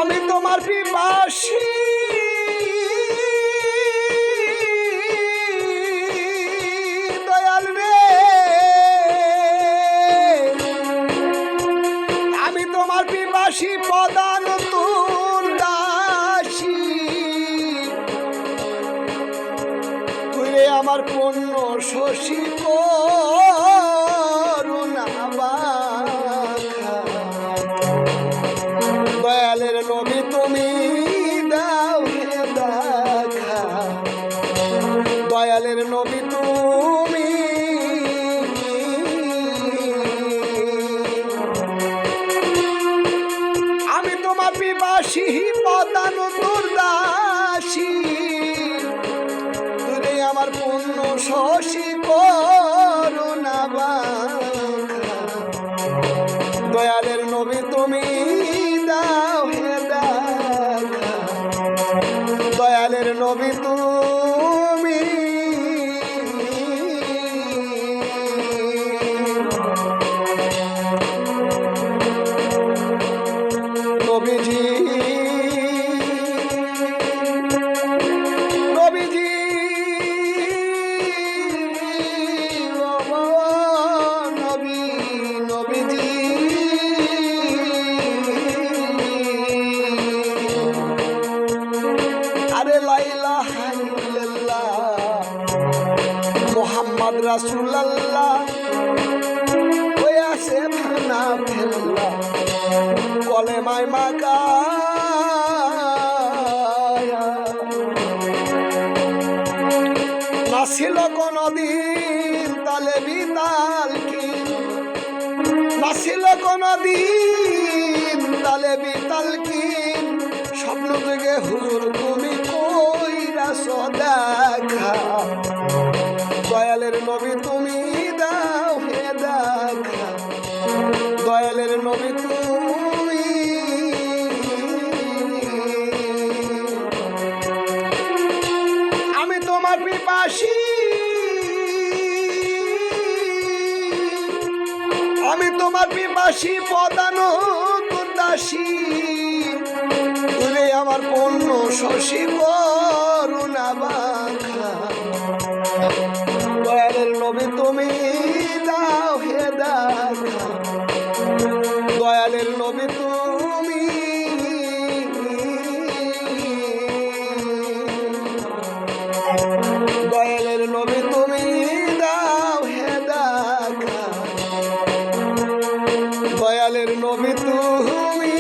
আমি তোমার পিপাসী দয়াল রে, আমি তোমার পিপাসী প্রদান তোর দাসী, তুই রে আমার পূর্ণ শশী করুণা বাখা। দয়ালের নবী তুমি দাও হে দেখা, দয়ালের নবী তুমি, আমি তোমার পিপাসী প্রদান তোর দাসী, তুই আমার পূর্ণ শশী করুণা বাখা। দয়ালের নবী তুমি দাও হে দেখা, দয়ালের নবী তুমি, নবীজি নবীজি নবী নবীজি আরে লা ইলাহা ইল্লাল্লাহ মুহাম্মদ রাসূলুল্লাহ ওই আছে ফানা ফেল্লা কলেমায় মাকা নাছিল কোনদিন তালে বিতাল কি, নাছিল কোনদিন তালে বিতাল কি, স্বপ্ন থেকে হুজুর তুমি কইরাছ দেখা। দয়ালের নবী তুমি দাও হে দেখা, দয়ালের নবী তুমি, আমি তোমার পিপাসী, আমি তোমার পিপাসী প্রদান তোর দাসী, তুই আমার পূর্ণ শশী করুণা বাখা। দয়ালের নবী তুমি দাও হে দেখা, দয়ালের নবী তুমি, দয়ালের নবী তুমি দাও হে দেখা, দয়ালের নবী তুমি।